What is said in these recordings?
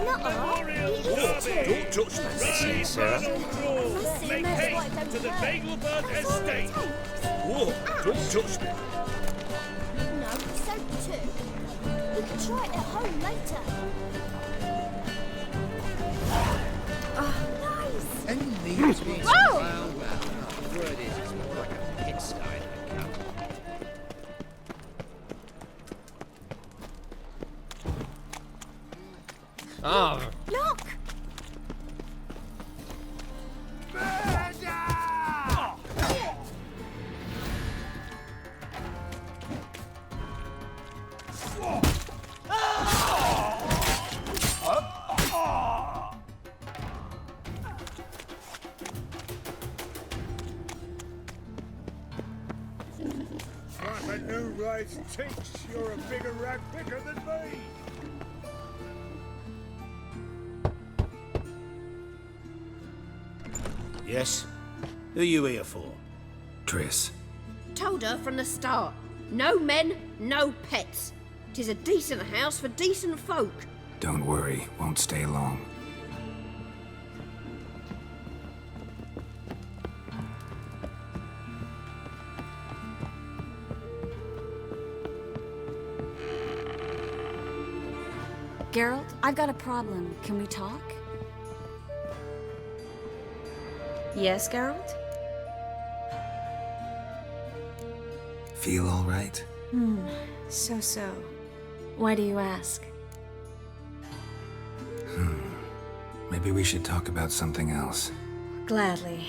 Don't touch me. Listening, Sarah. Make haste to the Bagelbird estate. Whoa, don't touch me. No, so too. We can try it at home later. Nice! Any needs being Whoa! well. The word is it's more like a pigsty than a camp. Oh, Look! I'm a new rice tinks. You're a bigger rat picker than me. Yes? Who you here for? Triss. Told her from the start. No men, no pets. 'Tis a decent house for decent folk. Don't worry, won't stay long. Geralt, I've got a problem. Can we talk? Yes, Geralt? Feel all right? So. Why do you ask? Maybe we should talk about something else. Gladly.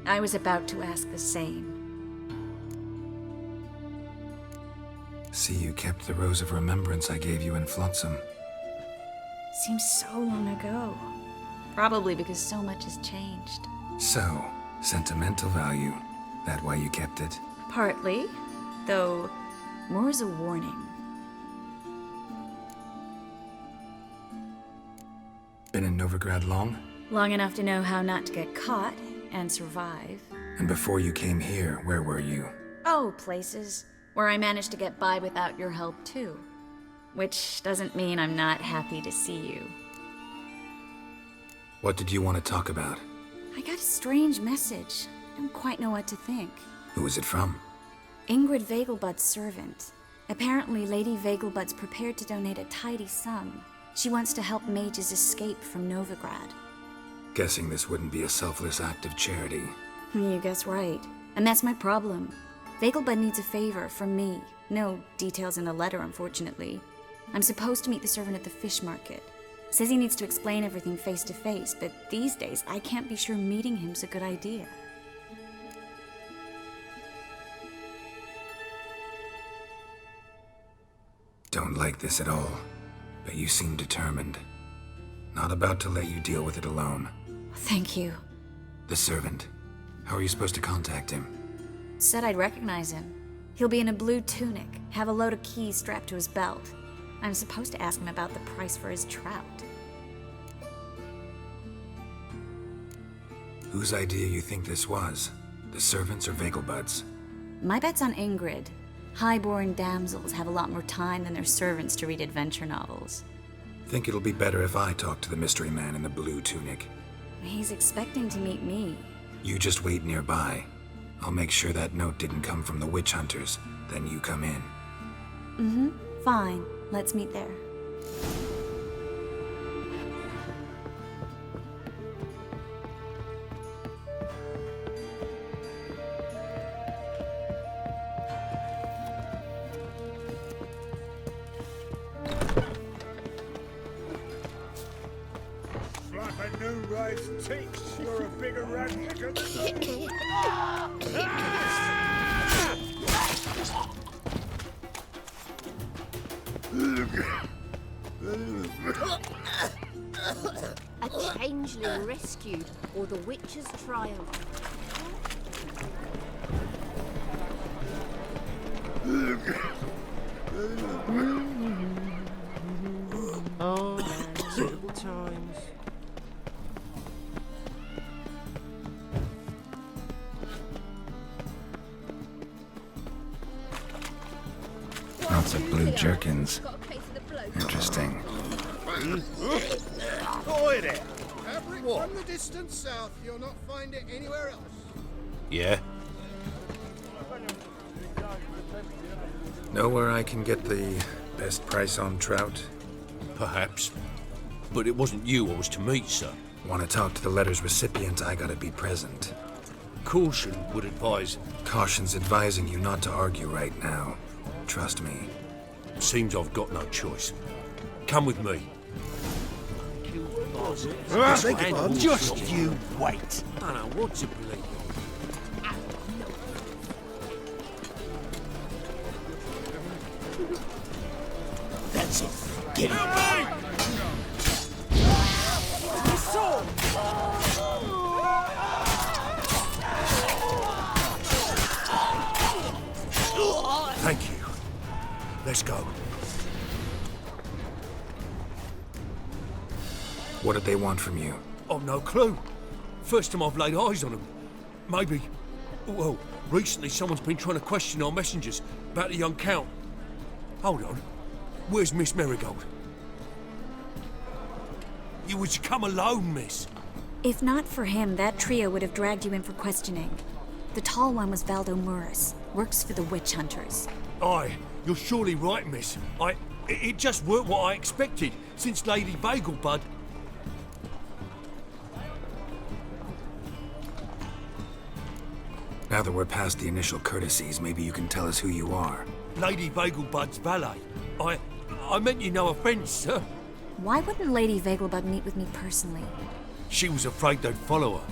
I was about to ask the same. See, you kept the Rose of Remembrance I gave you in Flotsam. Seems so long ago. Probably because so much has changed. So, sentimental value. That why you kept it? Partly, though more as a warning. Been in Novigrad long? Long enough to know how not to get caught and survive. And before you came here, where were you? Oh, places where I managed to get by without your help too. Which doesn't mean I'm not happy to see you. What did you want to talk about? I got a strange message. I don't quite know what to think. Who was it from? Ingrid Vegelbud's servant. Apparently, Lady Vegelbud's prepared to donate a tidy sum. She wants to help mages escape from Novigrad. Guessing this wouldn't be a selfless act of charity. You guess right. And that's my problem. Vegelbud needs a favor from me. No details in the letter, unfortunately. I'm supposed to meet the servant at the fish market. Says he needs to explain everything face to face, but these days I can't be sure meeting him's a good idea. Don't like this at all, but you seem determined. Not about to let you deal with it alone. Thank you. The servant. How are you supposed to contact him? Said I'd recognize him. He'll be in a blue tunic, have a load of keys strapped to his belt. I'm supposed to ask him about the price for his trout. Whose idea you think this was? The servants or Vegelbud's? My bet's on Ingrid. Highborn damsels have a lot more time than their servants to read adventure novels. Think it'll be better if I talk to the mystery man in the blue tunic. He's expecting to meet me. You just wait nearby. I'll make sure that note didn't come from the witch hunters. Then you come in. Fine. Let's meet there. Slap a new rice tinks. You're a bigger rat picker than me. A changeling rescued, or the witch's triumph. oh, suitable times. Lots of blue jerkins. Got a case of the bloke. Interesting. Oi there! Fabric What? from the distant south. You'll not find it anywhere else. Yeah? Know where I can get the best price on trout? Perhaps. But it wasn't you I was to meet, sir. Want to talk to the letter's recipient, I gotta be present. Caution would advise. Caution's advising you not to argue right now. Trust me. Seems I've got no choice. Come with me. Just you wait. I don't know what to believe. That's it. Get it. Thank you. Let's go. What did they want from you? I've no clue. First time I've laid eyes on them. Maybe... Well, recently someone's been trying to question our messengers about the young Count. Hold on. Where's Miss Marigold? You was to come alone, miss. If not for him, that trio would have dragged you in for questioning. The tall one was Valdo Muris, works for the witch hunters. Aye, you're surely right, miss. It just weren't what I expected, since Lady Bagelbud... Now that we're past the initial courtesies, maybe you can tell us who you are. Lady Bagelbud's valet. I meant you no offence, sir. Why wouldn't Lady Vegelbud meet with me personally? She was afraid they'd follow her.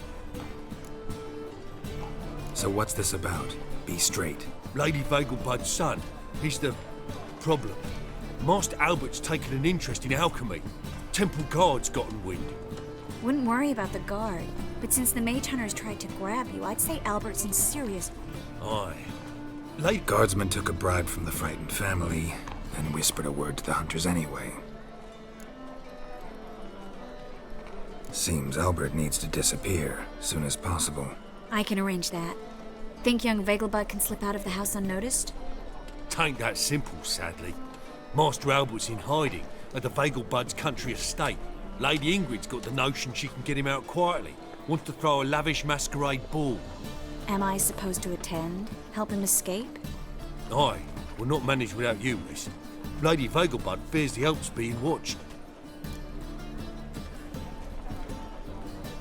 So what's this about? Be straight. Lady Vegelbud's son, he's the problem. Master Albert's taken an interest in alchemy. Temple Guard's gotten wind. Wouldn't worry about the guard, but since the mage hunters tried to grab you, I'd say Albert's in serious... Aye. Lady... Guardsman took a bribe from the frightened family and whispered a word to the hunters anyway. Seems Albert needs to disappear soon as possible. I can arrange that. Think young Vegelbud can slip out of the house unnoticed? Tain't that simple, sadly. Master Albert's in hiding at the Vegelbud's country estate. Lady Ingrid's got the notion she can get him out quietly. Wants to throw a lavish masquerade ball. Am I supposed to attend? Help him escape? Aye, we'll not manage without you, miss. Lady Vegelbud fears the Alps being watched.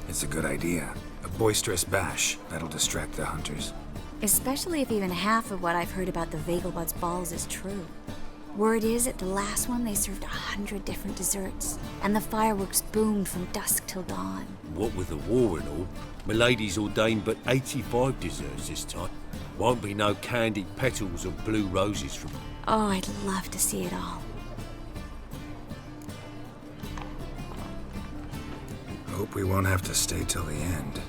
It's a good idea. A boisterous bash that'll distract the hunters. Especially if even half of what I've heard about the Vegelbud's balls is true. Word is, at the last one, they served 100 different desserts, and the fireworks boomed from dusk till dawn. What with the war and all, Milady's ordained but 85 desserts this time. Won't be no candied petals or blue roses from... Oh, I'd love to see it all. Hope we won't have to stay till the end.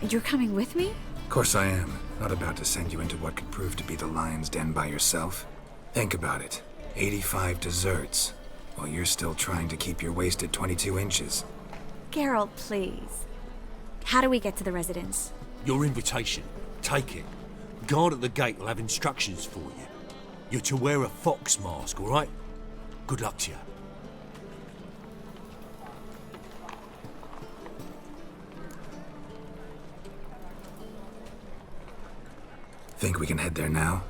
You're coming with me? Of course I am. Not about to send you into what could prove to be the lion's den by yourself. Think about it. 85 desserts, while you're still trying to keep your waist at 22 inches. Geralt, please. How do we get to the residence? Your invitation. Take it. Guard at the gate will have instructions for you. You're to wear a fox mask, all right? Good luck to you. Think we can head there now?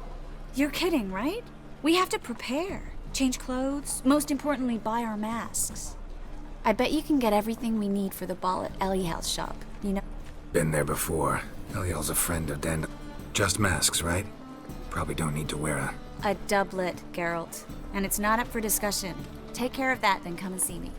You're kidding, right? We have to prepare. Change clothes, most importantly, buy our masks. I bet you can get everything we need for the ball at Eliel's shop, you know? Been there before. Eliel's a friend of Den. Just masks, right? Probably don't need to wear A doublet, Geralt. And it's not up for discussion. Take care of that, then come and see me.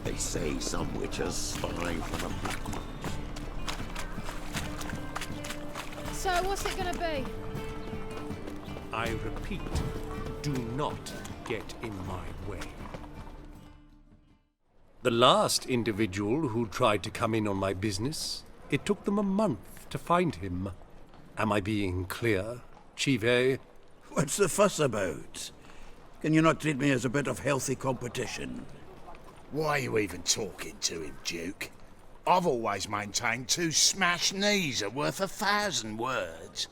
They say some witches spy from a black mark. So, what's it gonna be? I repeat, do not get in my way. The last individual who tried to come in on my business, it took them a month to find him. Am I being clear, Chive? What's the fuss about? Can you not treat me as a bit of healthy competition? Why are you even talking to him, Duke? I've always maintained 2 smashed knees are worth 1,000 words.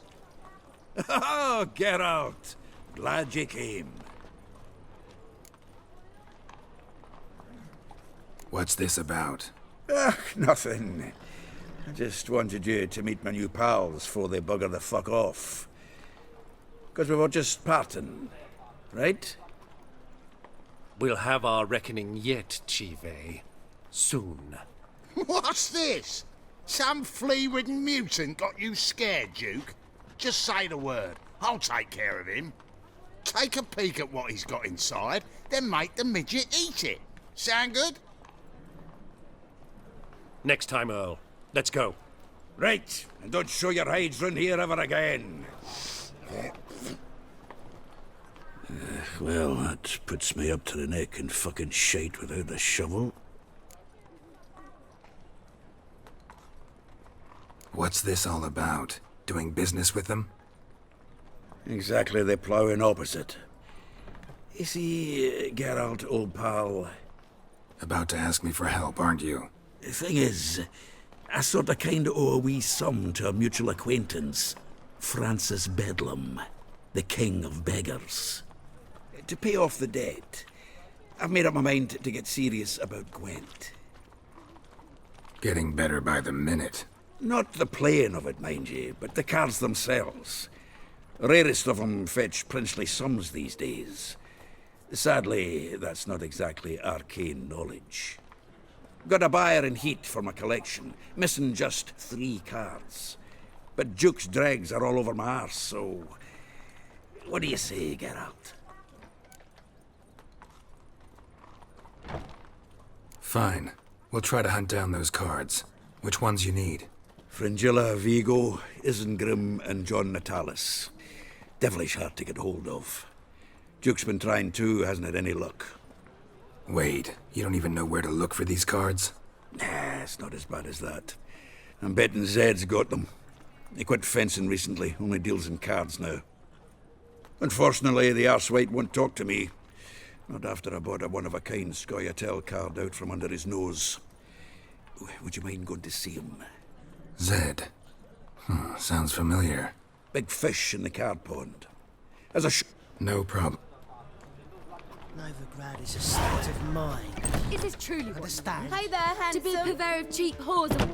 Oh, Geralt! Glad you came. What's this about? Nothing. I just wanted you to meet my new pals before they bugger the fuck off. Because we were just parting, right? We'll have our reckoning yet, Chive. Soon. What's this? Some flea-ridden mutant got you scared, Duke? Just say the word. I'll take care of him. Take a peek at what he's got inside, then make the midget eat it. Sound good? Next time, Earl. Let's go. Right, and don't show your hides round here ever again. Well, that puts me up to the neck in fucking shite without a shovel. What's this all about? Doing business with them? Exactly the ploughing opposite. You see, Geralt, old pal... About to ask me for help, aren't you? The thing is, I sorta kinda owe a wee sum to a mutual acquaintance, Francis Bedlam, the king of beggars. To pay off the debt, I've made up my mind to get serious about Gwent. Getting better by the minute. Not the playing of it, mind you, but the cards themselves. Rarest of them fetch princely sums these days. Sadly, that's not exactly arcane knowledge. Got a buyer in heat for my collection, missing just 3 cards. But Duke's dregs are all over my arse, so... What do you say, Geralt? Fine. We'll try to hunt down those cards. Which ones you need? Fringilla, Vigo, Isengrim, and John Natalis. Devilish hard to get hold of. Duke's been trying too, hasn't had any luck. Wait, you don't even know where to look for these cards? Nah, it's not as bad as that. I'm betting Zed's got them. He quit fencing recently, only deals in cards now. Unfortunately, the arsewite won't talk to me. Not after I bought a one-of-a-kind Scoia'tael card out from under his nose. Would you mind going to see him? Zed. Sounds familiar. Big fish in the card pond. As a No problem. Novigrad is a state of mind. Is this truly what Understand? Hey there, handsome. To be a purveyor of cheap whores.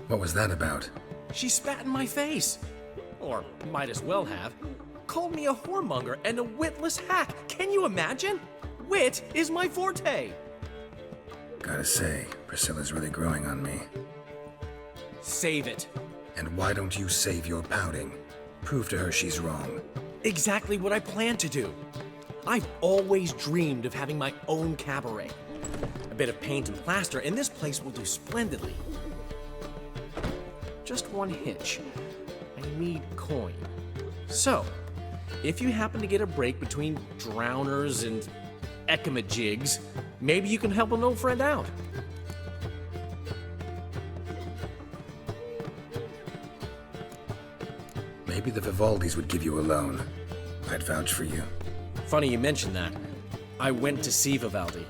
What was that about? She spat in my face. Or might as well have. Called me a whoremonger and a witless hack. Can you imagine? Wit is my forte. Gotta say, Priscilla's really growing on me. Save it. And why don't you save your pouting? Prove to her she's wrong. Exactly what I plan to do. I've always dreamed of having my own cabaret. A bit of paint and plaster, and this place will do splendidly. Just one hitch. I need coin. So, if you happen to get a break between drowners and ekamajigs, maybe you can help an old friend out. Maybe the Vivaldis would give you a loan. I'd vouch for you. Funny you mention that. I went to see Vivaldi.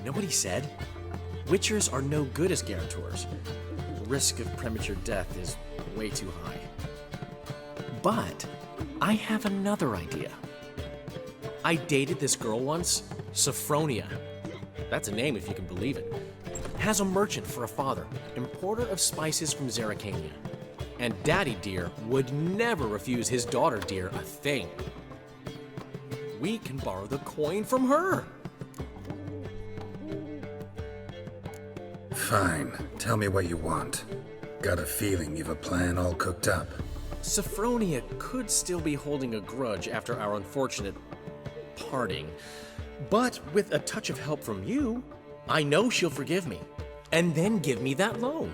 Know what he said? Witchers are no good as guarantors. The risk of premature death is way too high. But I have another idea. I dated this girl once, Sophronia. That's a name if you can believe it. Has a merchant for a father, importer of spices from Zerrikania. And Daddy Dear would never refuse his daughter Dear a thing. We can borrow the coin from her. Fine. Tell me what you want. Got a feeling you've a plan all cooked up. Sophronia could still be holding a grudge after our unfortunate parting. But with a touch of help from you, I know she'll forgive me. And then give me that loan.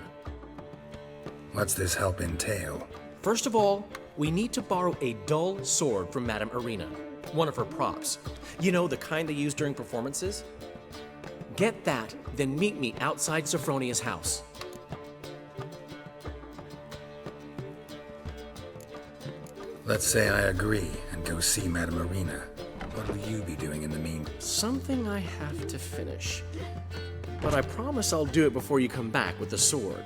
What's this help entail? First of all, we need to borrow a dull sword from Madame Irina, one of her props. You know, the kind they use during performances? Get that, then meet me outside Sophronia's house. Let's say I agree and go see Madame Arena. What will you be doing in the meantime? Something I have to finish. But I promise I'll do it before you come back with the sword.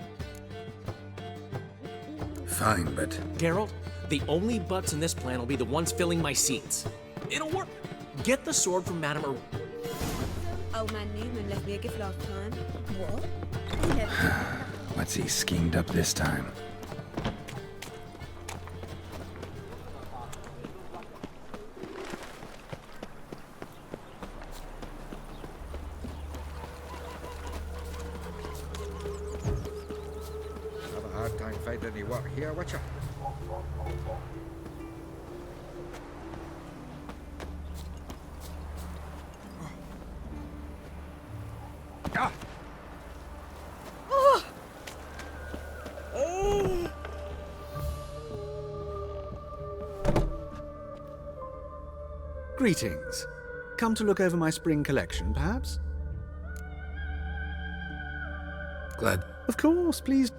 Fine, but... Geralt, the only buts in this plan will be the ones filling my seats. It'll work. Get the sword from Madame Arena. Old man Newman left me a gift last time. What? What's he schemed up this time? Have a hard time finding any work here, watcha? Ah! Oh! Greetings. Come to look over my spring collection, perhaps? Glad. Of course, please.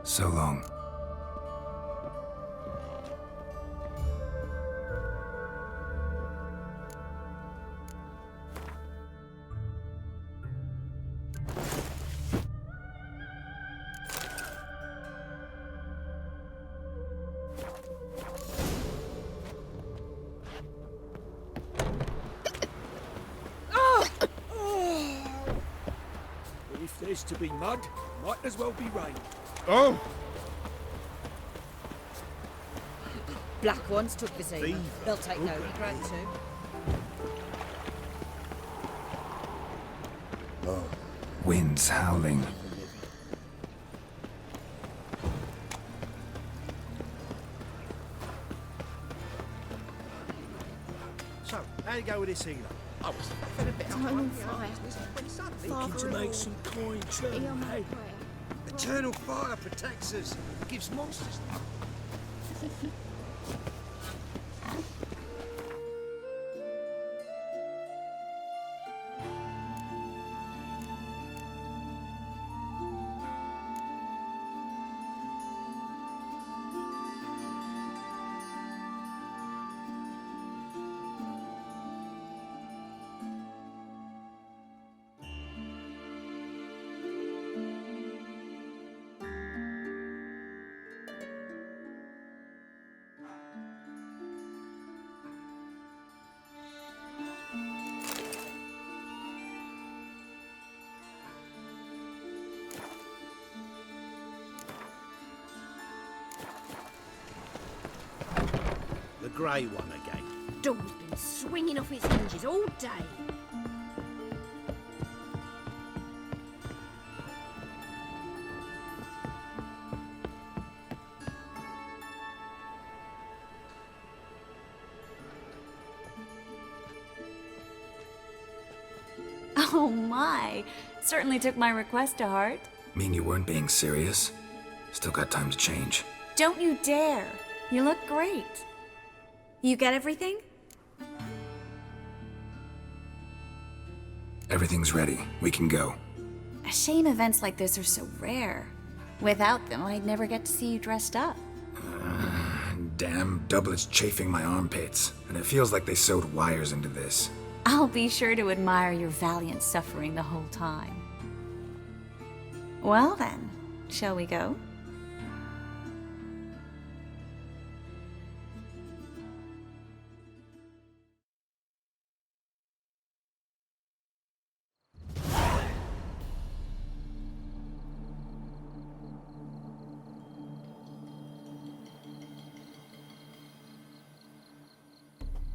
So long. If there's to be mud, might as well be rain. Oh! Black ones took the scene. They'll take note. Grant too. Winds howling. So, how you go with this healer? I was having a bit of Time fun. on fire. Looking to make some coin too, Be on my hey? prayer. Eternal fire protects us. Gives monsters luck. The grey one again. Door's been swinging off its hinges all day. Oh my! Certainly took my request to heart. Mean you weren't being serious? Still got time to change. Don't you dare! You look great. You get everything? Everything's ready. We can go. A shame events like this are so rare. Without them, I'd never get to see you dressed up. Damn doublets chafing my armpits, and it feels like they sewed wires into this. I'll be sure to admire your valiant suffering the whole time. Well then, shall we go?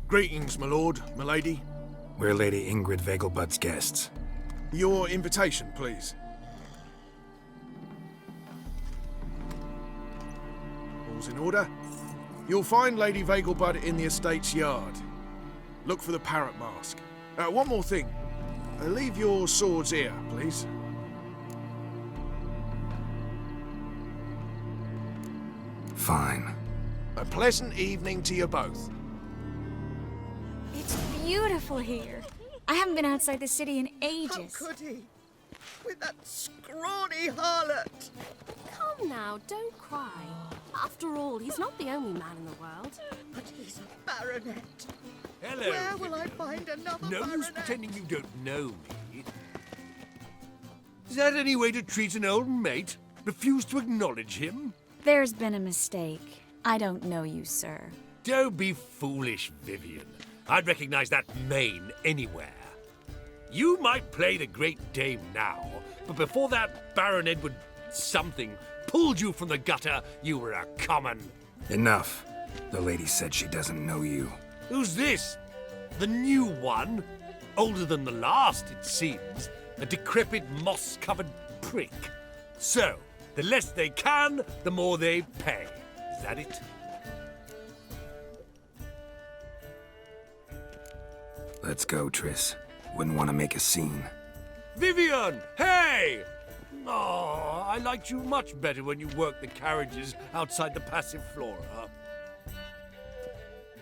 Greetings, my lord, my lady. We're Lady Ingrid Vegelbud's guests. Your invitation, please. All's in order. You'll find Lady Vegelbud in the estate's yard. Look for the parrot mask. One more thing. Leave your swords here, please. Fine. A pleasant evening to you both. It's beautiful here. I haven't been outside the city in ages. How could he? With that scrawny harlot! Come now, don't cry. After all, he's not the only man in the world. But he's a baronet. Hello. Where will I find another No use baronet? pretending you don't know me. Is that any way to treat an old mate? Refuse to acknowledge him? There's been a mistake. I don't know you, sir. Don't be foolish, Vivian. I'd recognize that mane anywhere. You might play the Great Dame now, but before that Baron Edward something pulled you from the gutter, you were a common... Enough. The lady said she doesn't know you. Who's this? The new one? Older than the last, it seems. A decrepit, moss-covered prick. So, the less they can, the more they pay. Is that it? Let's go, Triss. Wouldn't want to make a scene. Vivian! Hey! Oh, I liked you much better when you worked the carriages outside the passive flora.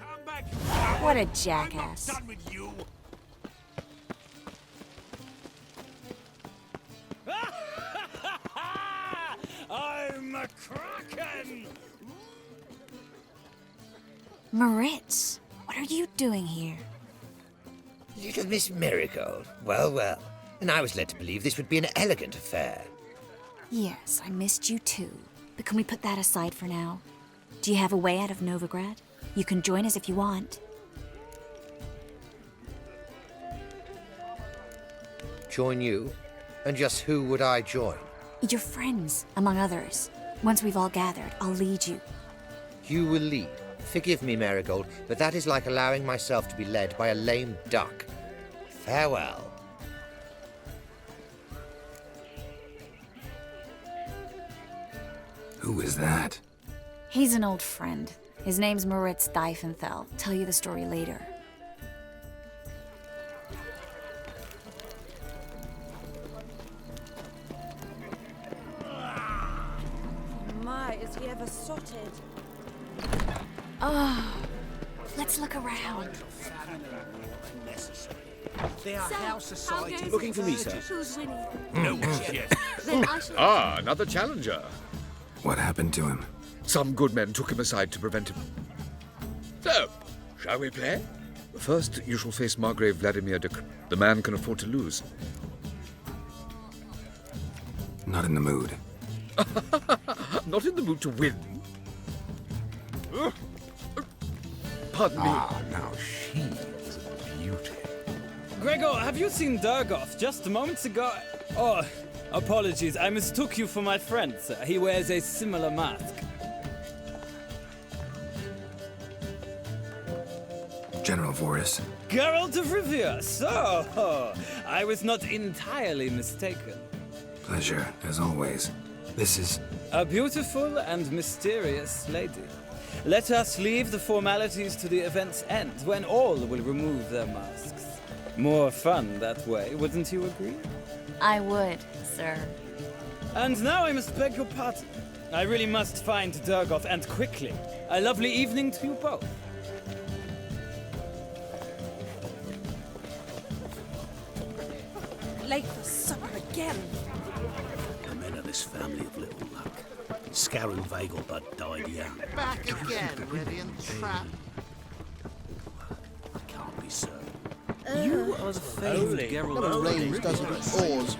Come back! What a jackass. I'm not done with you! I'm a kraken! Moritz, what are you doing here? Little Miss Marigold. Well, well. And I was led to believe this would be an elegant affair. Yes, I missed you too. But can we put that aside for now? Do you have a way out of Novigrad? You can join us if you want. Join you? And just who would I join? Your friends, among others. Once we've all gathered, I'll lead you. You will lead. Forgive me, Marigold, but that is like allowing myself to be led by a lame duck. Farewell. Who is that? He's an old friend. His name's Moritz Diefenthal. Tell you the story later. My, is he ever sotted? Oh, let's look around. They are house society. Looking for me, sir. Who's winning? No one yet. Then I shall... Ah, another challenger. What happened to him? Some good men took him aside to prevent him. So, shall we play? First, you shall face Margrave Vladimir de... The man can afford to lose. Not in the mood. Not in the mood to win. Pardon me. Ah, now she is a beauty. Gregor, have you seen Durgoff just moments ago? Oh, apologies, I mistook you for my friend, sir. He wears a similar mask. General Voris. Geralt of Rivia, so I was not entirely mistaken. Pleasure, as always. This is... A beautiful and mysterious lady. Let us leave the formalities to the event's end, when all will remove their masks. More fun that way, wouldn't you agree? I would, sir. And now I must beg your pardon. I really must find Durgoff, and quickly. A lovely evening to you both. Late for supper again. The men of this family of little luck. Scarron Vegelbud died young. Back again, ready and trapped. I can't be certain. You are the favoured Geralt. Never rains, doesn't it? Oars.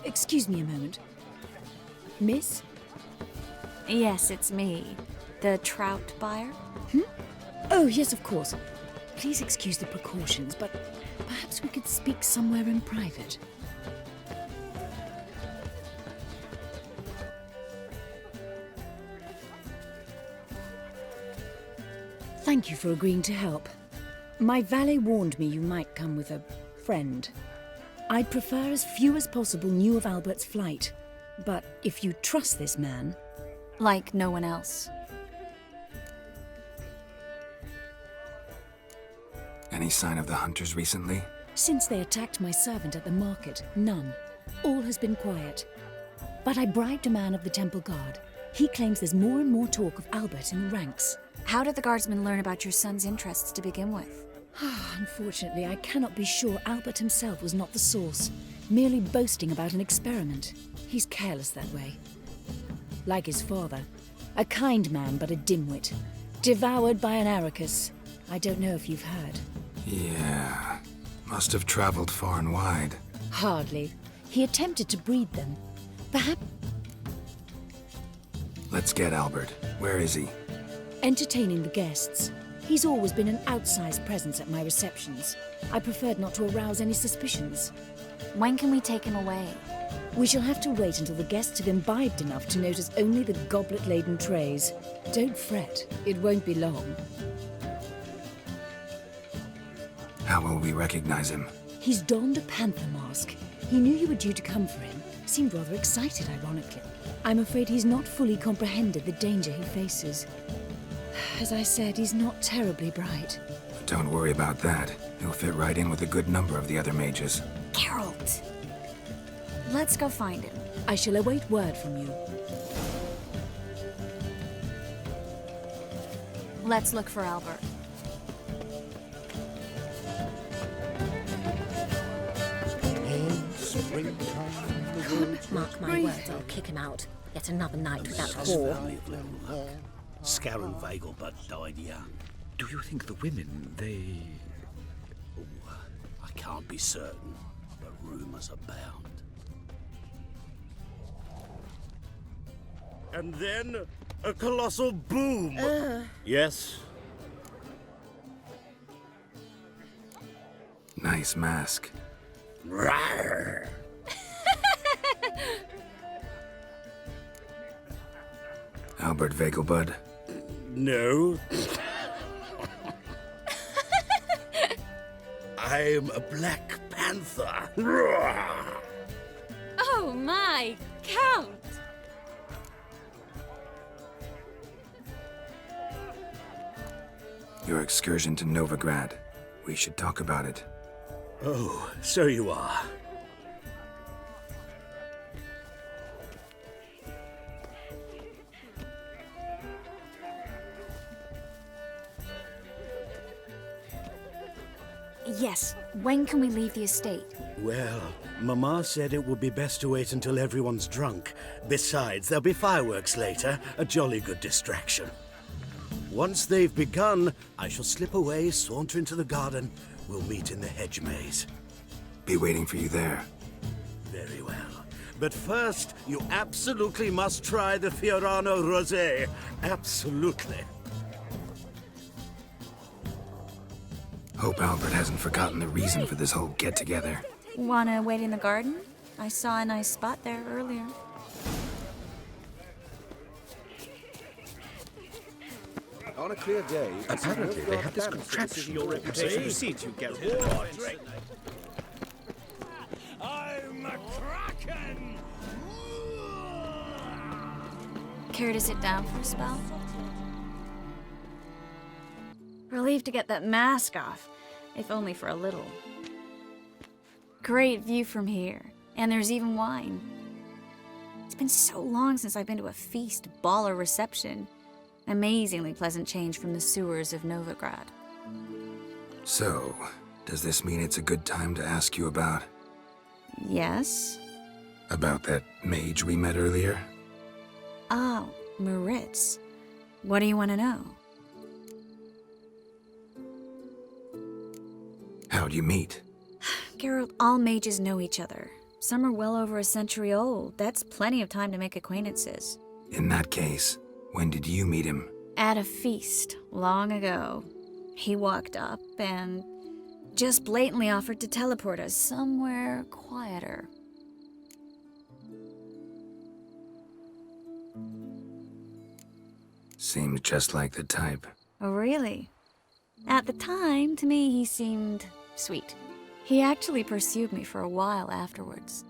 Excuse me a moment. Miss? Yes, it's me. The trout buyer? Oh, yes, of course. Please excuse the precautions, but perhaps Perhaps we could speak somewhere in private. Thank you for agreeing to help. My valet warned me you might come with a friend. I'd prefer as few as possible knew of Albert's flight. But if you trust this man... Like no one else. Any sign of the hunters recently? Since they attacked my servant at the market, none. All has been quiet. But I bribed a man of the Temple Guard. He claims there's more and more talk of Albert in the ranks. How did the guardsmen learn about your son's interests to begin with? Unfortunately, I cannot be sure Albert himself was not the source, merely boasting about an experiment. He's careless that way. Like his father, a kind man but a dimwit, devoured by an Arrakis. I don't know if you've heard. Yeah, must have traveled far and wide. Hardly. He attempted to breed them. Perhaps... Let's get Albert. Where is he? Entertaining the guests. He's always been an outsized presence at my receptions. I preferred not to arouse any suspicions. When can we take him away? We shall have to wait until the guests have imbibed enough to notice only the goblet-laden trays. Don't fret, it won't be long. How will we recognize him? He's donned a panther mask. He knew you were due to come for him. Seemed rather excited, ironically. I'm afraid he's not fully comprehended the danger he faces. As I said, he's not terribly bright. Don't worry about that. He'll fit right in with a good number of the other mages. Geralt! Let's go find him. I shall await word from you. Let's look for Albert. Mark my words, I'll kick him out. Yet another night with that whore. Scarron Vegelbud died young. Do you think the women, they... I can't be certain, but rumours abound. And then a colossal boom. Yes. Nice mask. Rawr. Albert Vegelbud? No. I'm a Black Panther. Oh my, Count! Your excursion to Novigrad. We should talk about it. Oh, so you are. Yes, when can we leave the estate? Well, Mama said it would be best to wait until everyone's drunk. Besides, there'll be fireworks later, a jolly good distraction. Once they've begun, I shall slip away, saunter into the garden. We'll meet in the hedge maze. Be waiting for you there. Very well. But first, you absolutely must try the Fiorano Rosé. Absolutely. Hope Albert hasn't forgotten the reason for this whole get-together. Wanna wait in the garden? I saw a nice spot there earlier. On a clear day, apparently they have this contraption. Your reputation precedes you, Geralt. I'm a kraken! Care to sit down for a spell? Relieved to get that mask off, if only for a little. Great view from here, and there's even wine. It's been so long since I've been to a feast, ball, or reception. Amazingly pleasant change from the sewers of Novigrad. So, does this mean it's a good time to ask you about... Yes? About that mage we met earlier? Oh, Moritz. What do you want to know? How'd you meet? Geralt, all mages know each other. Some are well over a century old. That's plenty of time to make acquaintances. In that case, when did you meet him? At a feast, long ago. He walked up and Just blatantly offered to teleport us somewhere quieter. Seems just like the type. Oh, really? At the time, to me, he seemed sweet. He actually pursued me for a while afterwards.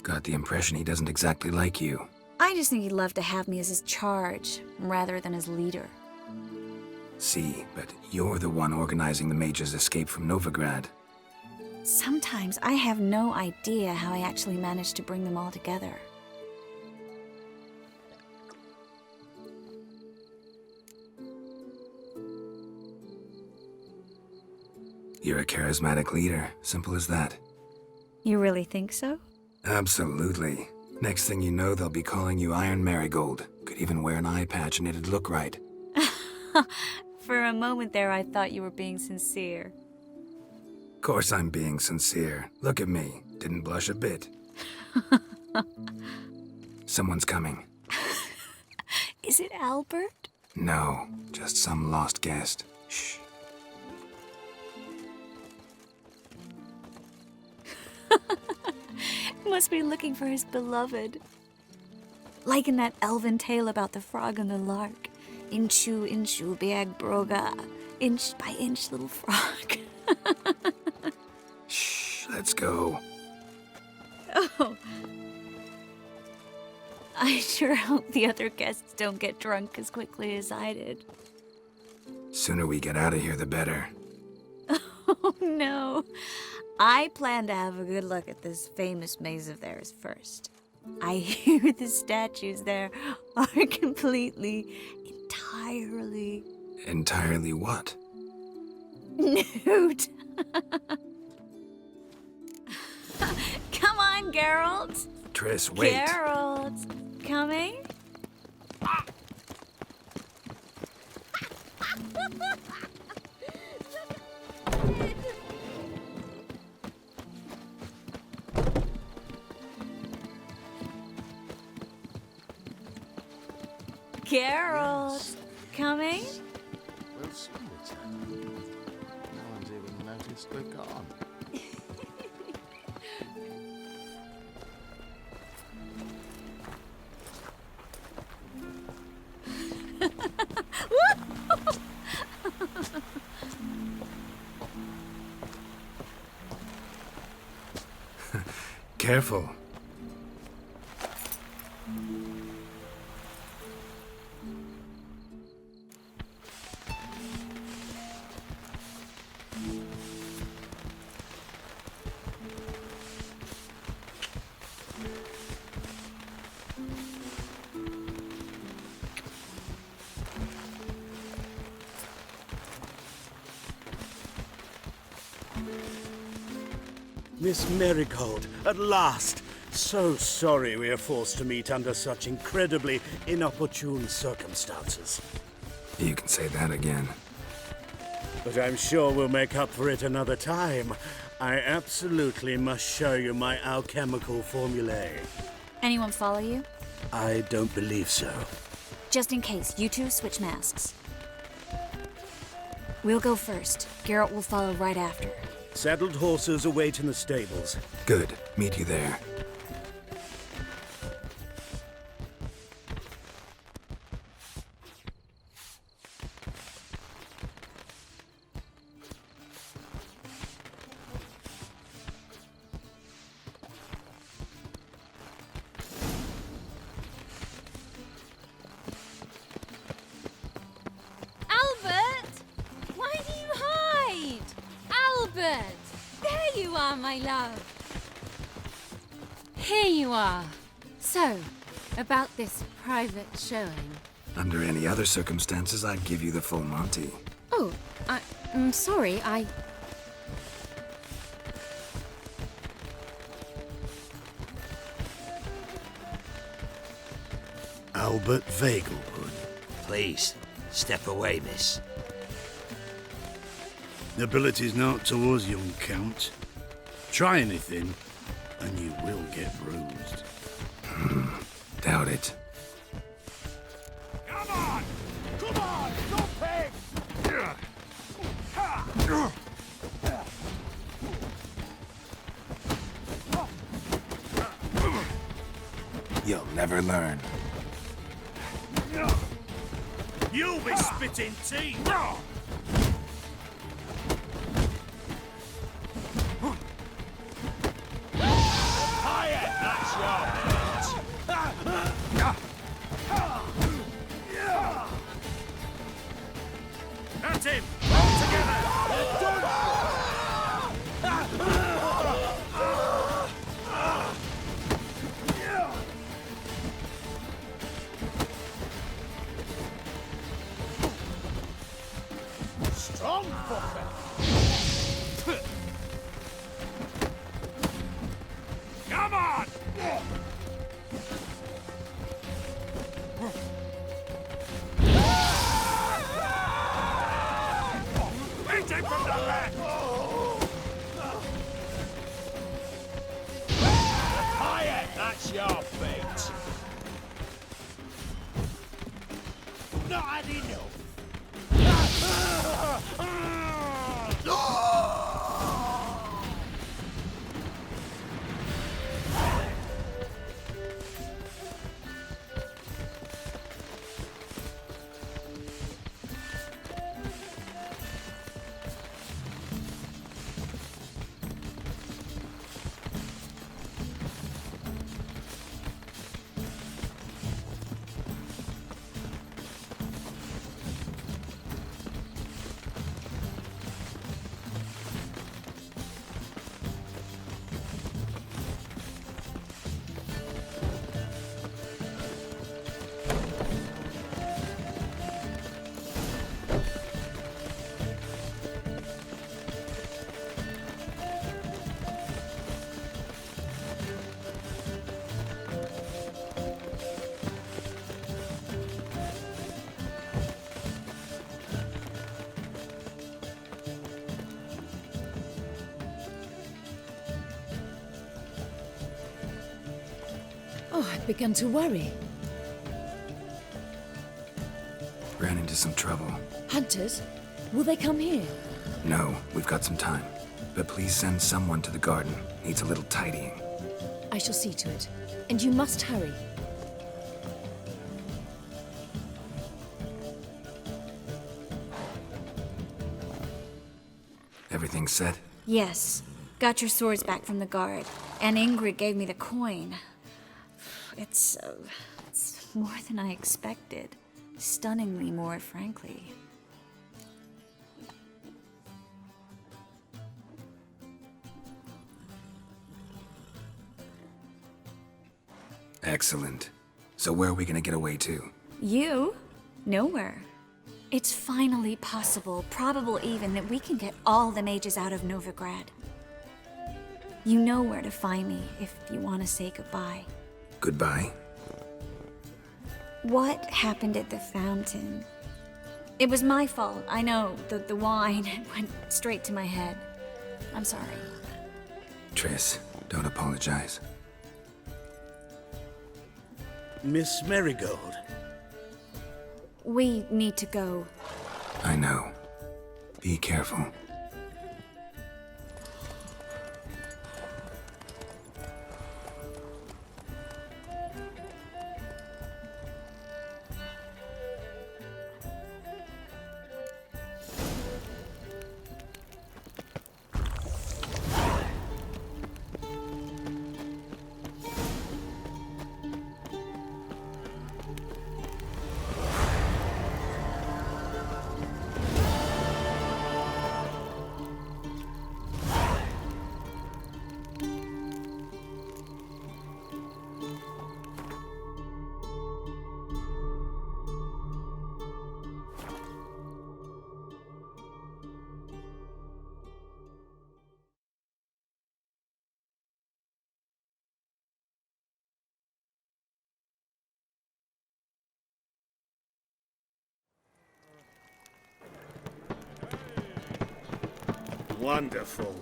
Got the impression he doesn't exactly like you. I just think he'd love to have me as his charge, rather than his leader. See, but you're the one organizing the Mage's escape from Novigrad. Sometimes I have no idea how I actually managed to bring them all together. You're a charismatic leader, simple as that. You really think so? Absolutely. Next thing you know, they'll be calling you Iron Marigold. Could even wear an eye patch and it'd look right. For a moment there, I thought you were being sincere. Of course I'm being sincere. Look at me. Didn't blush a bit. Someone's coming. Is it Albert? No, just some lost guest. Shh. Must be looking for his beloved. Like in that elven tale about the frog and the lark. Inchu, inchu, biag broga. Inch by inch, little frog. Shh, let's go. Oh. I sure hope the other guests don't get drunk as quickly as I did. Sooner we get out of here, the better. Oh, no. I plan to have a good look at this famous maze of theirs first. I hear the statues there are entirely... Entirely what? nude. Come on, Geralt. Triss, wait. Geralt, coming? Geralt, coming? We'll soon return. No one's even noticed we're gone. Careful. Miss Marigold, at last! So sorry we are forced to meet under such incredibly inopportune circumstances. You can say that again. But I'm sure we'll make up for it another time. I absolutely must show you my alchemical formulae. Anyone follow you? I don't believe so. Just in case, you two switch masks. We'll go first. Geralt will follow right after. Saddled horses await in the stables. Good. Meet you there. Albert! Why do you hide? Albert! There you are, my love. Here you are. So, about this private showing. Under any other circumstances, I'd give you the full Monty. Oh, I'm sorry, Albert Vegelbud. Please, step away, miss. Nobility's not towards young Count. Try anything, and you will get bruised. Doubt it. Come on! Come on! Don't peg! You'll never learn. You'll be spitting teeth! Hiya, that's your bitch! At him! All together! They're done! Strong fucker! Come on! Hit him from the back! Hiya, that's your fate! Not had enough! Oh, I've begun to worry. Ran into some trouble. Hunters? Will they come here? No, we've got some time. But please send someone to the garden. Needs a little tidying. I shall see to it. And you must hurry. Everything set? Yes. Got your swords back from the guard. And Ingrid gave me the coin. It's more than I expected. Stunningly more, frankly. Excellent. So where are we gonna get away to? You? Nowhere. It's finally possible, probable even, that we can get all the mages out of Novigrad. You know where to find me if you want to say goodbye. Goodbye? What happened at the fountain? It was my fault, I know. The wine went straight to my head. I'm sorry. Triss, don't apologize. Miss Marigold. We need to go. I know. Be careful. Wonderful.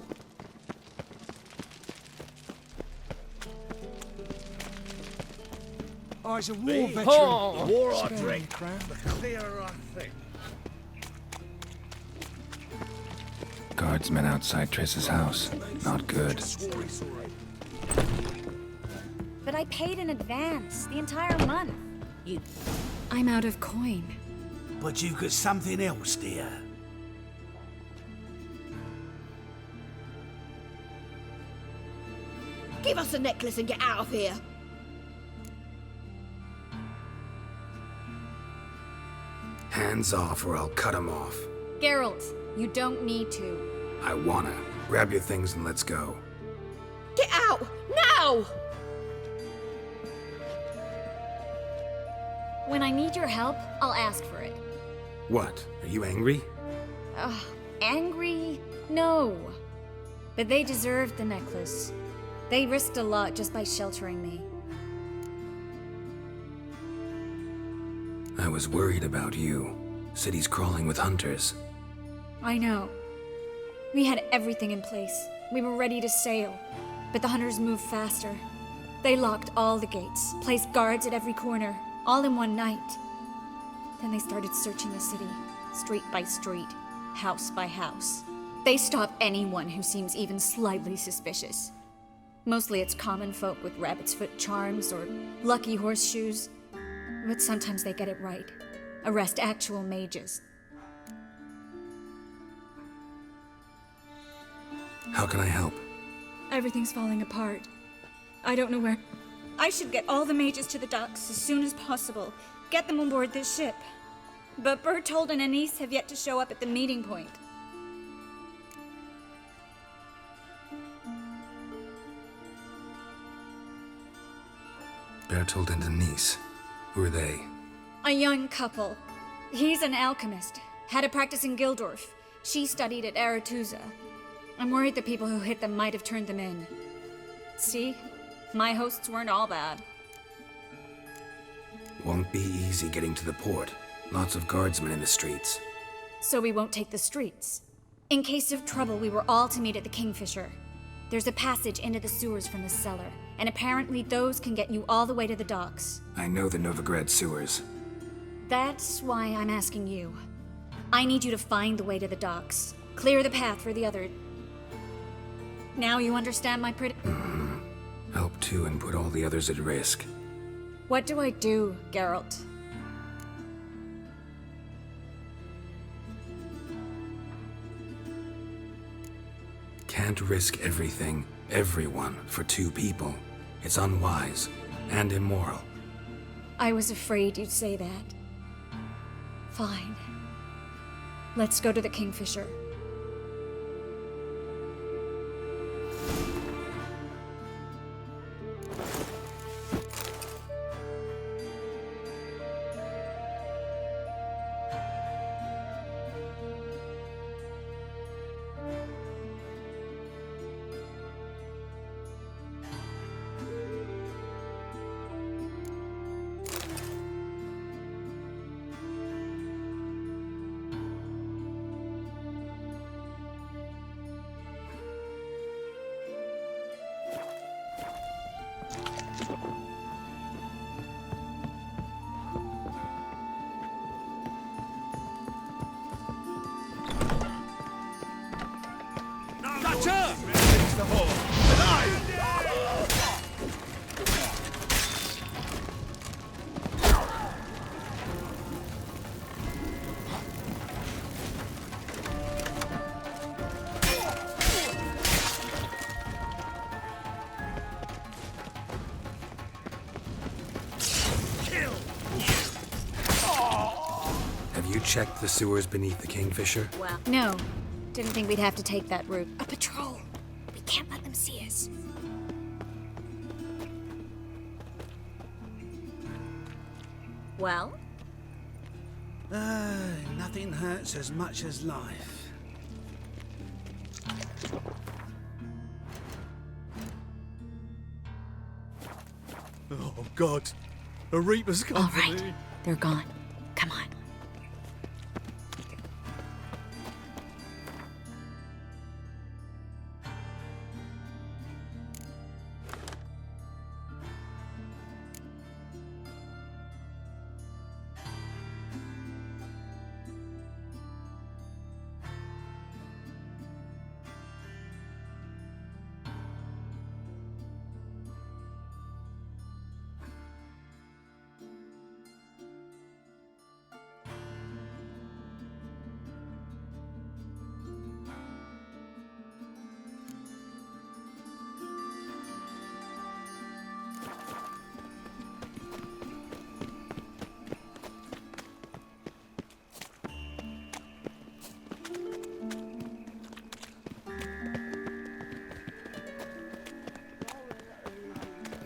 Oh, it's a war Me? veteran. Oh, war or Spare drink? me, Crown. The clearer I think. Guardsmen outside Triss's house. Not good. But I paid in advance, the entire month. You... I'm out of coin. But you've got something else, dear. Give us the necklace and get out of here. Hands off or I'll cut them off. Geralt, you don't need to. I wanna. Grab your things and let's go. Get out! Now! When I need your help, I'll ask for it. What? Are you angry? Angry? No. But they deserved the necklace. They risked a lot just by sheltering me. I was worried about you. City's crawling with hunters. I know. We had everything in place. We were ready to sail. But the hunters moved faster. They locked all the gates, placed guards at every corner, all in one night. Then they started searching the city, street by street, house by house. They stop anyone who seems even slightly suspicious. Mostly it's common folk with rabbit's foot charms or lucky horseshoes. But sometimes they get it right. Arrest actual mages. How can I help? Everything's falling apart. I don't know where. I should get all the mages to the docks as soon as possible. Get them on board this ship. But Bertold and Anise have yet to show up at the meeting point. Bertold and Denise. Who are they? A young couple. He's an alchemist. Had a practice in Gildorf. She studied at Aretuza. I'm worried the people who hit them might have turned them in. See? My hosts weren't all bad. Won't be easy getting to the port. Lots of guardsmen in the streets. So we won't take the streets. In case of trouble, we were all to meet at the Kingfisher. There's a passage into the sewers from the cellar, and apparently those can get you all the way to the docks. I know the Novigrad sewers. That's why I'm asking you. I need you to find the way to the docks. Clear the path for the other... Now you understand my Help too and put all the others at risk. What do I do, Geralt? Can't risk everything, everyone, for two people. It's unwise and immoral. I was afraid you'd say that. Fine. Let's go to the Kingfisher. Checked the sewers beneath the Kingfisher? Well, no. Didn't think we'd have to take that route. A patrol. We can't let them see us. Well? Nothing hurts as much as life. Oh, God. A Reaper's come All for right. me. They're gone. Come on.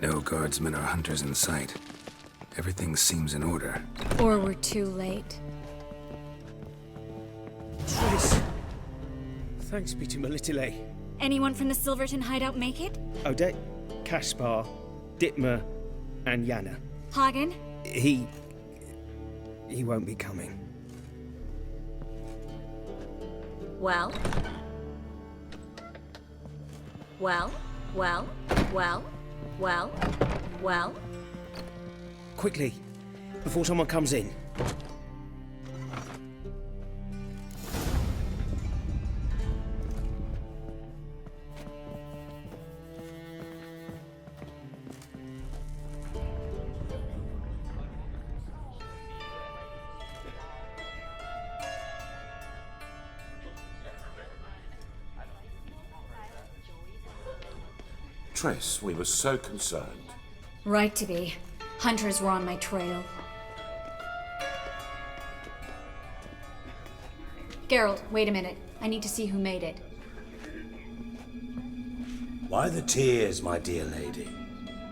No guardsmen or hunters in sight. Everything seems in order. Or we're too late. Triss! Thanks be to Melitile. Anyone from the Silverton hideout make it? Odette, Kaspar, Dittmer, and Yana. Hagen? He won't be coming. Well? Well? Well? Well? Well? Well? Quickly, before someone comes in. Triss, we were so concerned. Right to be. Hunters were on my trail. Geralt, wait a minute. I need to see who made it. Why the tears, my dear lady?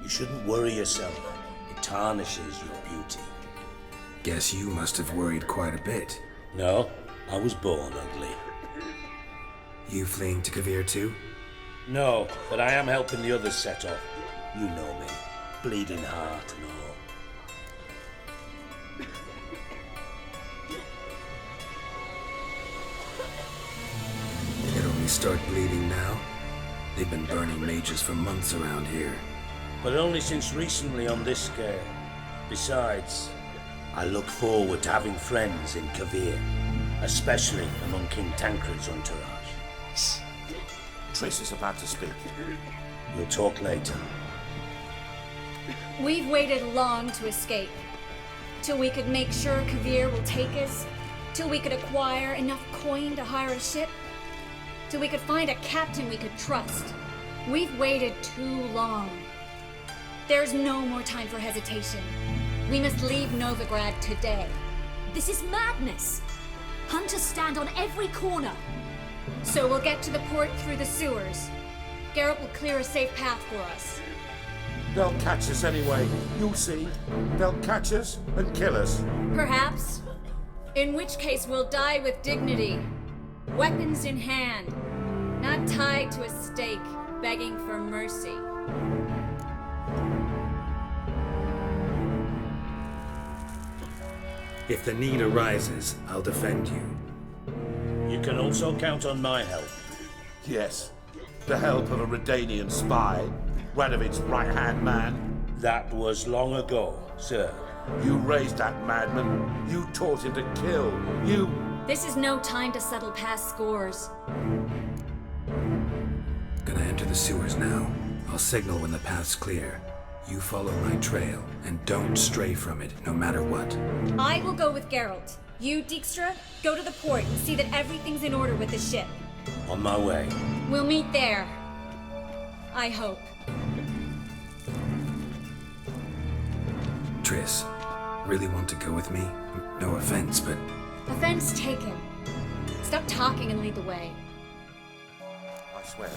You shouldn't worry yourself. It tarnishes your beauty. Guess you must have worried quite a bit. No, I was born ugly. You fleeing to Kavir too? No, but I am helping the others set off. You know me. Bleeding heart and all. It only start bleeding now? They've been burning mages for months around here. But only since recently on this scale. Besides, I look forward to having friends in Kavir, especially among King Tancred's entourage. Shh. Triss is about to speak. We'll talk later. We've waited long to escape. Till we could make sure Kavir will take us. Till we could acquire enough coin to hire a ship. Till we could find a captain we could trust. We've waited too long. There's no more time for hesitation. We must leave Novigrad today. This is madness. Hunters stand on every corner. So we'll get to the port through the sewers. Geralt will clear a safe path for us. They'll catch us anyway. You'll see. They'll catch us and kill us. Perhaps. In which case we'll die with dignity. Weapons in hand. Not tied to a stake, begging for mercy. If the need arises, I'll defend you. You can also count on my help. Yes. The help of a Redanian spy. Radovid's right-hand man. That was long ago, sir. You raised that madman. You taught him to kill. You... This is no time to settle past scores. Gonna enter the sewers now. I'll signal when the path's clear. You follow my trail, and don't stray from it, no matter what. I will go with Geralt. You, Dijkstra, go to the port and see that everything's in order with the ship. On my way. We'll meet there. I hope. Triss, really want to go with me? No offense, but... Offense taken. Stop talking and lead the way. I swear,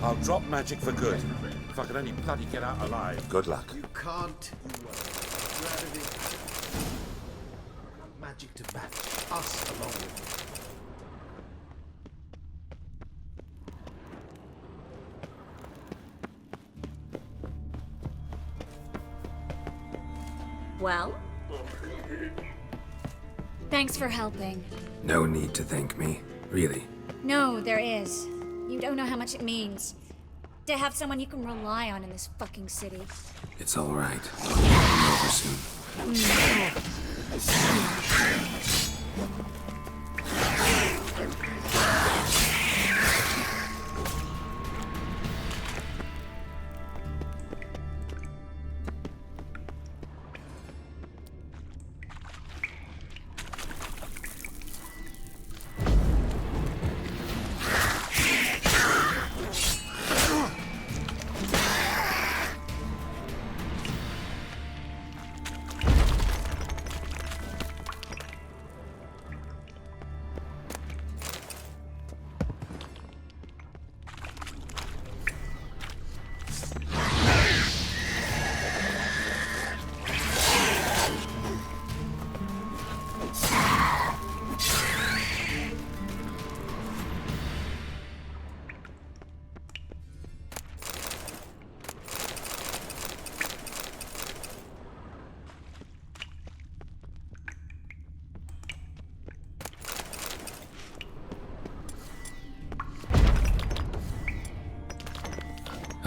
I'll drop magic for good. If I could only bloody get out alive. Good luck. You can't. Radovid. Magic to match us along with Well? Thanks for helping. No need to thank me, really. No, there is. You don't know how much it means. To have someone you can rely on in this fucking city. It's all right. I'm over soon.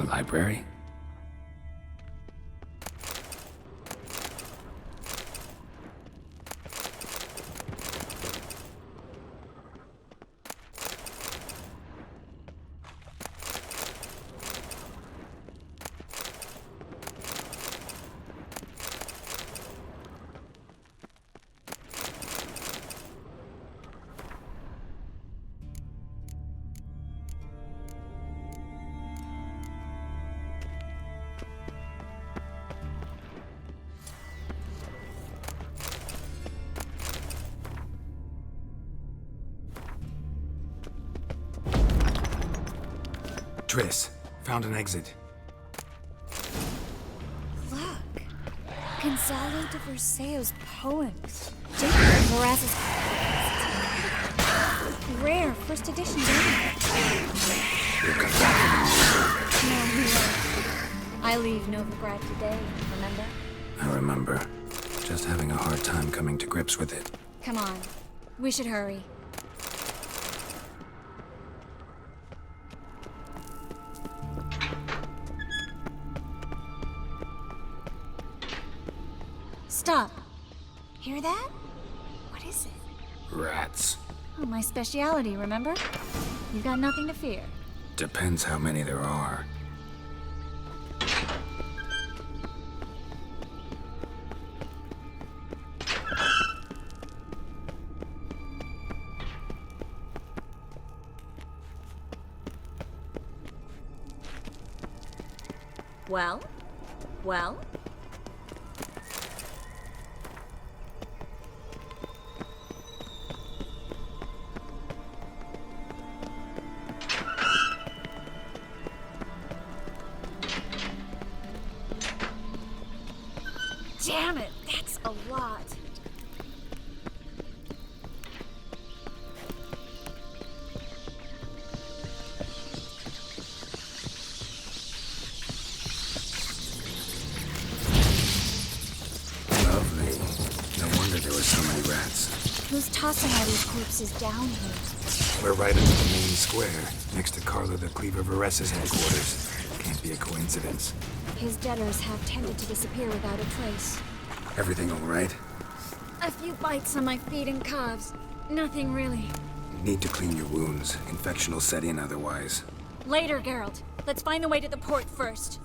library? Triss, found an exit. Look. Gonzalo de Versailles' poems. Jacob Moraz's rare first edition. You'll come back. No, he won't. I leave Novigrad today, remember? I remember. Just having a hard time coming to grips with it. Come on. We should hurry. Stop. Hear that? What is it? Rats. Oh, my speciality, remember? You've got nothing to fear. Depends how many there are. Well? Well? Damn it, that's a lot. Lovely. No wonder there were so many rats. Who's tossing all these corpses down here? We're right into the main square, next to Carlo the Cleaver Varessa's headquarters. Can't be a coincidence. His debtors have tended to disappear without a trace. Everything all right? A few bites on my feet and calves. Nothing really. Need to clean your wounds. Infection will set in otherwise. Later, Geralt. Let's find the way to the port first.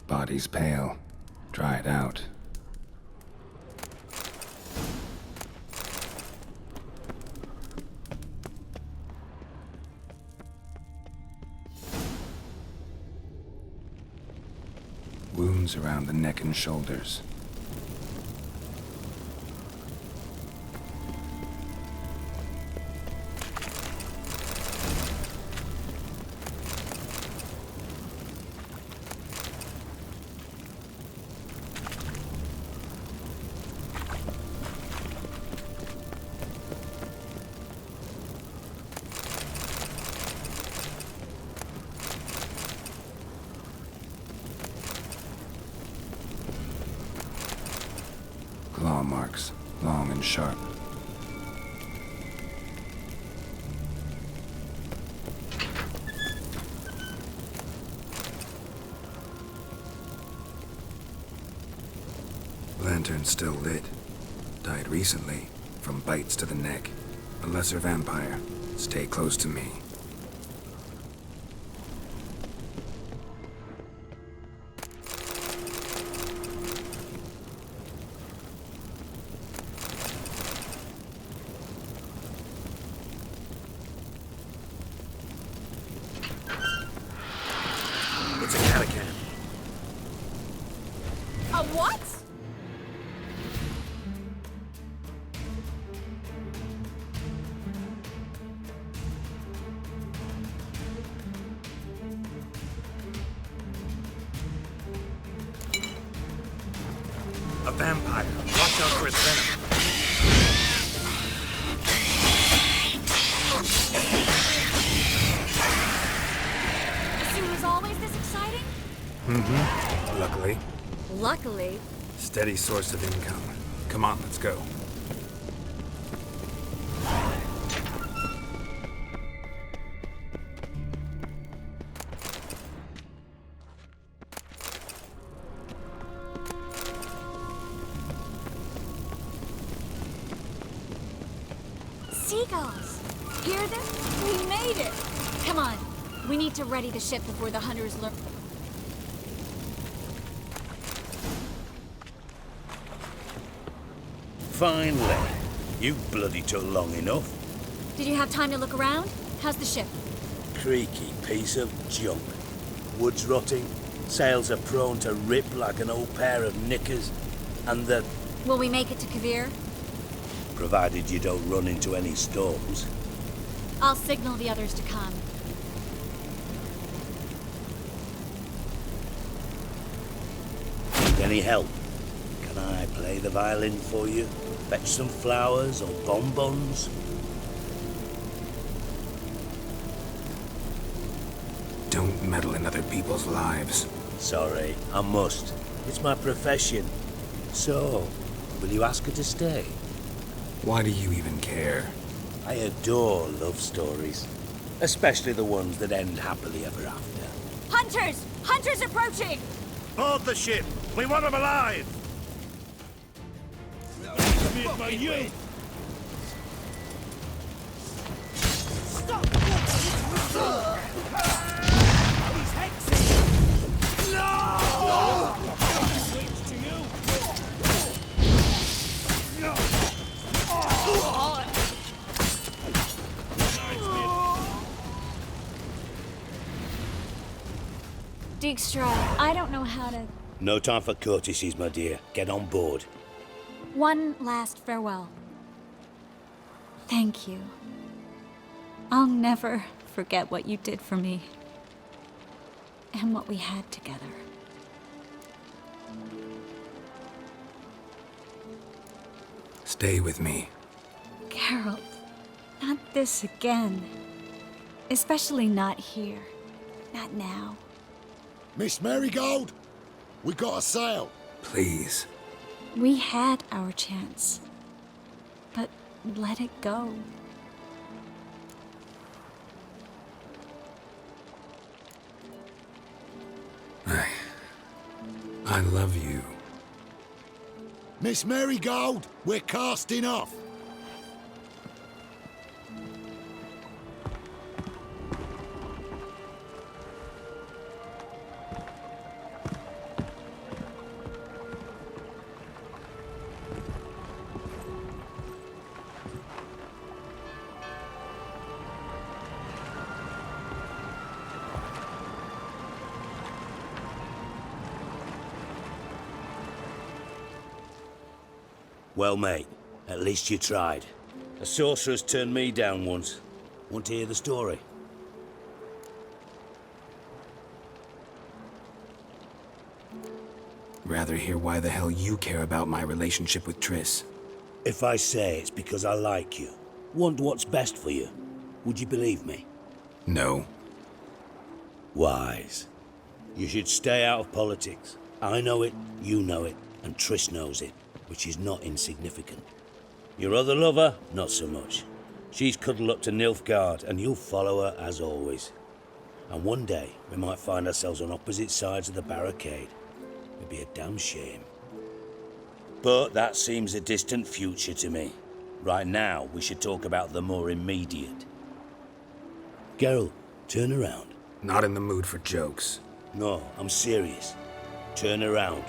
Body's pale. Dried out. Wounds around the neck and shoulders. Claw marks, long and sharp. Lantern still lit. Died recently, from bites to the neck. A lesser vampire. Stay close to me. It's a catacomb. A what? A vampire. Watch out for its venom. So was always this exciting? Mm-hmm. Luckily. Luckily. Steady source of income. Come on, let's go. Seagulls! Hear them? We made it! Come on. We need to ready the ship before the hunters learn. Finally. You bloody took long enough. Did you have time to look around? How's the ship? Creaky piece of junk. Wood's rotting, sails are prone to rip like an old pair of knickers, and the... Will we make it to Kavir? provided you don't run into any storms. I'll signal the others to come. Need any help? Can I play the violin for you? Fetch some flowers or bonbons? Don't meddle in other people's lives. Sorry, I must. It's my profession. So, will you ask her to stay? Why do you even care? I adore love stories. Especially the ones that end happily ever after. Hunters! Hunters approaching! Board the ship! We want them alive! Dijkstra, I don't know how to... No time for courtesies, my dear. Get on board. One last farewell. Thank you. I'll never forget what you did for me. And what we had together. Stay with me. Carol, not this again. Especially not here. Not now. Miss Marigold, we got a sail. Please. We had our chance. But let it go. I love you. Miss Marigold, we're casting off. Well, mate, at least you tried. A sorcerer's turned me down once. Want to hear the story? Rather hear why the hell you care about my relationship with Triss. If I say it's because I like you, want what's best for you, would you believe me? No. Wise. You should stay out of politics. I know it, you know it, and Triss knows it, which is not insignificant. Your other lover, not so much. She's cuddled up to Nilfgaard, and you'll follow her as always. And one day, we might find ourselves on opposite sides of the barricade. It'd be a damn shame. But that seems a distant future to me. Right now, we should talk about the more immediate. Geralt, turn around. Not in the mood for jokes. No, I'm serious. Turn around.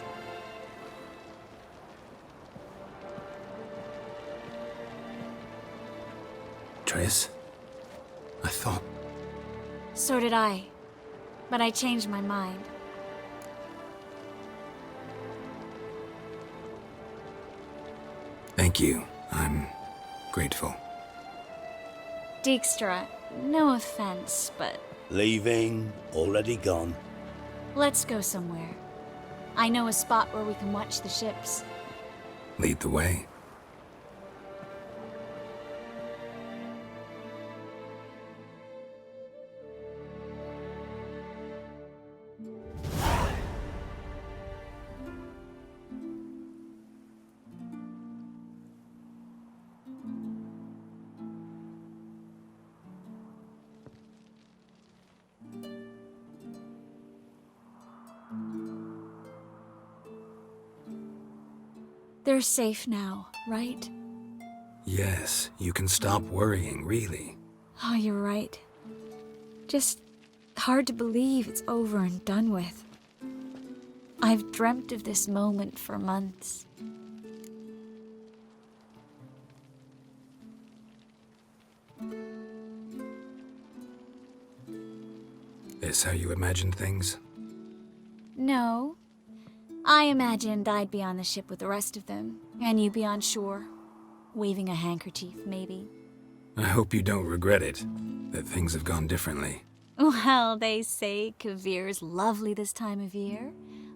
Triss? I thought... So did I. But I changed my mind. Thank you. I'm grateful. Dijkstra, no offense, but Leaving, already gone. let's go somewhere. I know a spot where we can watch the ships. Lead the way. They're safe now, right? Yes, you can stop worrying, really. Oh, you're right. Just hard to believe it's over and done with. I've dreamt of this moment for months. This how you imagined things? No. I imagined I'd be on the ship with the rest of them, and you'd be on shore, waving a handkerchief, maybe. I hope you don't regret it, that things have gone differently. Well, they say Kavir's lovely this time of year,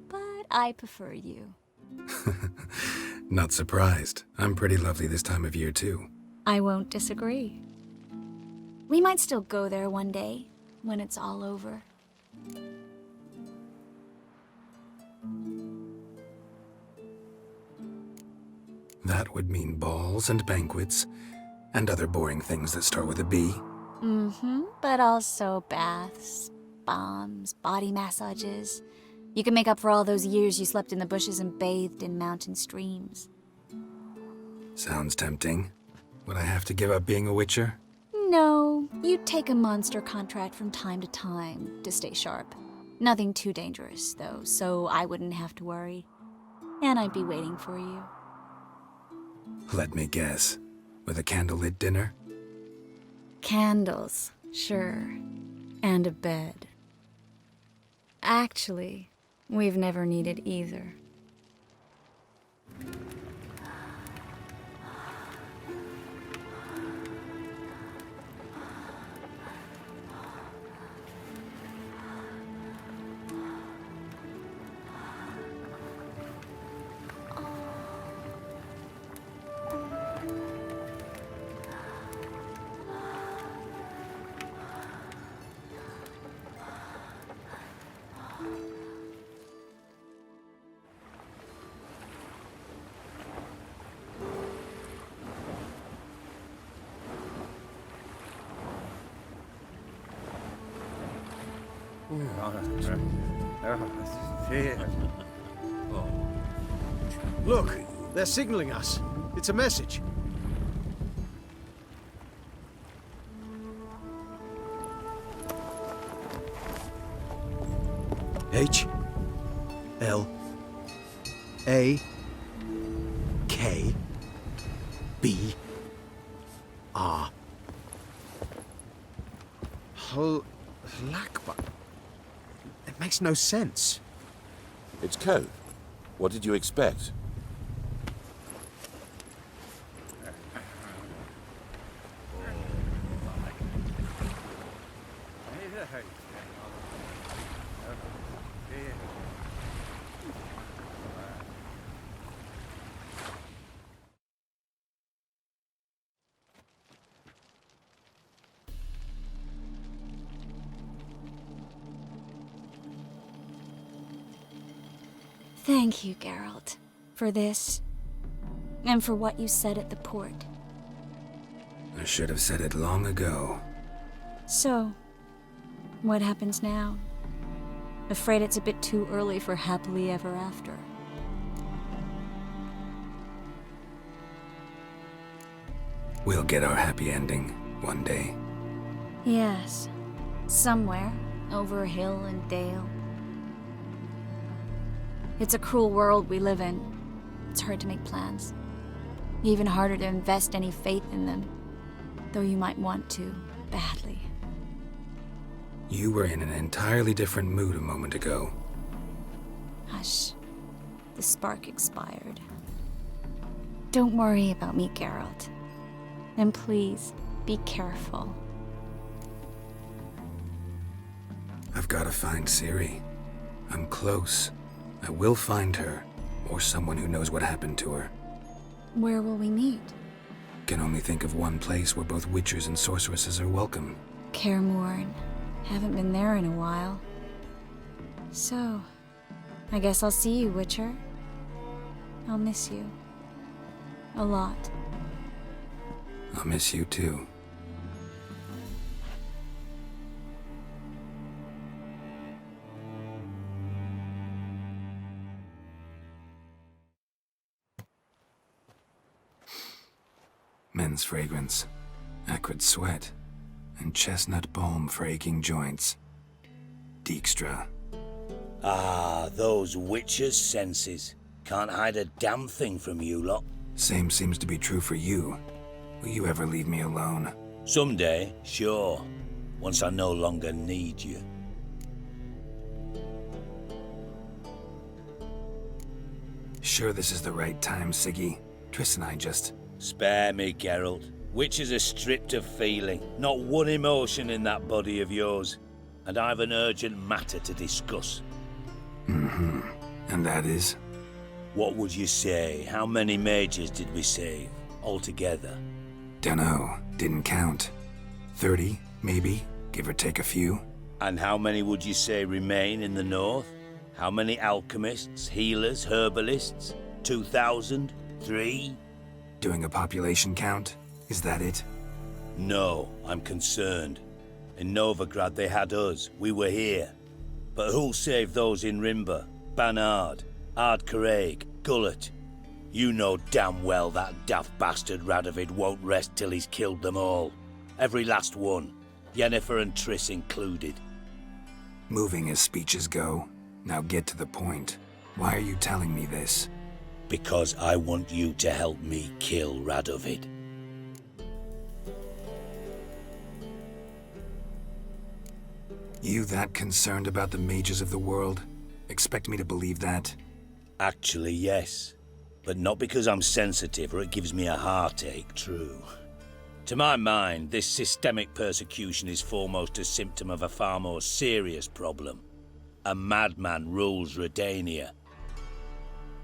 but I prefer you. Not surprised. I'm pretty lovely this time of year, too. I won't disagree. We might still go there one day, when it's all over. That would mean balls and banquets, and other boring things that start with a B. Mm-hmm, but also baths, bombs, body massages. You can make up for all those years you slept in the bushes and bathed in mountain streams. Sounds tempting. Would I have to give up being a witcher? No, you'd take a monster contract from time to time to stay sharp. Nothing too dangerous, though, so I wouldn't have to worry. And I'd be waiting for you. Let me guess. With a candlelit dinner? Candles, sure. And a bed. Actually, we've never needed either. Look, they're signaling us. It's a message. H L A K B R. Lakba. It makes no sense. It's code. What did you expect? Thank you, Geralt, for this, and for what you said at the port. I should have said it long ago. So, what happens now? Afraid it's a bit too early for happily ever after. We'll get our happy ending one day. Yes. Somewhere, over hill and dale. It's a cruel world we live in. It's hard to make plans. Even harder to invest any faith in them. Though you might want to, badly. You were in an entirely different mood a moment ago. Hush. The spark expired. Don't worry about me, Geralt. And please, be careful. I've got to find Ciri. I'm close. I will find her, or someone who knows what happened to her. Where will we meet? Can only think of one place where both witchers and sorceresses are welcome. Kaer Morhen. Haven't been there in a while. So, I guess I'll see you, Witcher. I'll miss you. A lot. I'll miss you too. Men's fragrance, acrid sweat, and chestnut balm for aching joints. Dijkstra. Ah, those witches' senses. Can't hide a damn thing from you lot. Same seems to be true for you. Will you ever leave me alone? Someday, sure. Once I no longer need you. Sure this is the right time, Siggy? Triss and I just... Spare me, Geralt. Witches are stripped of feeling. Not one emotion in that body of yours. And I've an urgent matter to discuss. Mm-hmm. And that is? What would you say? How many mages did we save, altogether? Dunno. Didn't count. 30, maybe? Give or take a few? And how many would you say remain in the north? How many alchemists, healers, herbalists? 2,000? 3? Doing a population count? Is that it? No, I'm concerned. In Novigrad they had us, we were here. But who'll save those in Rimba? Banard, Ardcaraig, Gullet? You know damn well that daft bastard Radovid won't rest till he's killed them all. Every last one. Yennefer and Triss included. Moving as speeches go. Now get to the point. Why are you telling me this? Because I want you to help me kill Radovid. You that concerned about the mages of the world? Expect me to believe that? Actually, yes. But not because I'm sensitive or it gives me a heartache, true. To my mind, this systemic persecution is foremost a symptom of a far more serious problem. A madman rules Redania.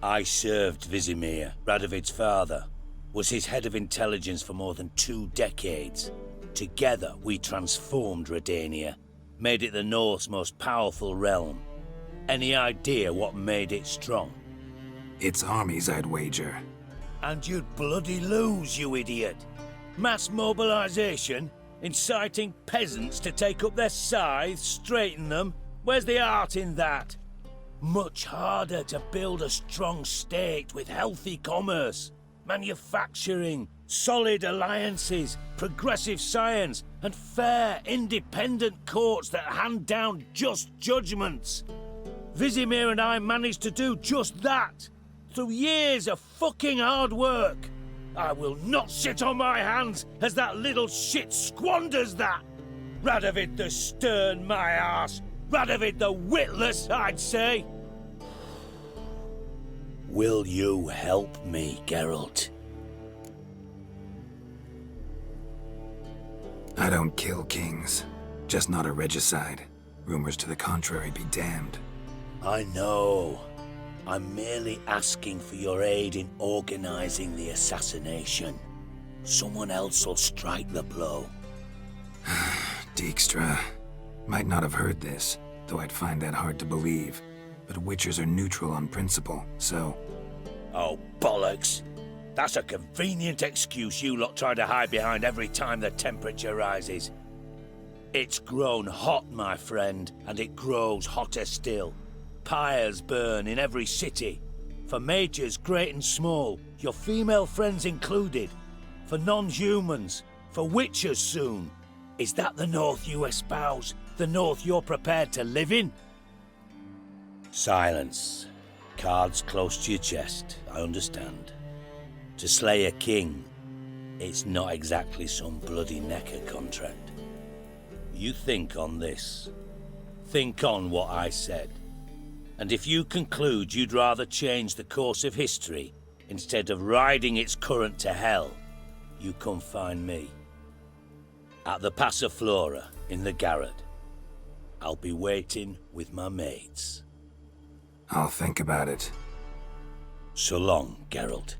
I served Vizimir, Radovid's father, was his head of intelligence for more than 2 decades. Together, we transformed Redania, made it the North's most powerful realm. Any idea what made it strong? Its armies, I'd wager. And you'd bloody lose, you idiot. Mass mobilization, inciting peasants to take up their scythes, straighten them. Where's the art in that? Much harder to build a strong state with healthy commerce, manufacturing, solid alliances, progressive science, and fair, independent courts that hand down just judgments. Vizimir and I managed to do just that, through years of fucking hard work. I will not sit on my hands as that little shit squanders that. Radovid the stern, my arse. Radovid the witless, I'd say. Will you help me, Geralt? I don't kill kings. Just not a regicide. Rumors to the contrary be damned. I know. I'm merely asking for your aid in organizing the assassination. Someone else will strike the blow. Dijkstra. Might not have heard this, though I'd find that hard to believe. But witchers are neutral on principle, so... Oh, bollocks. That's a convenient excuse you lot try to hide behind every time the temperature rises. It's grown hot, my friend, and it grows hotter still. Pyres burn in every city. For majors great and small, your female friends included. For non-humans? For witchers soon? Is that the North you espouse? The North you're prepared to live in? Silence. Cards close to your chest, I understand. To slay a king, it's not exactly some bloody necker contract. You think on this. Think on what I said. And if you conclude you'd rather change the course of history instead of riding its current to hell, you come find me. At the Passiflora in the Garrett. I'll be waiting with my mates. I'll think about it. So long, Geralt.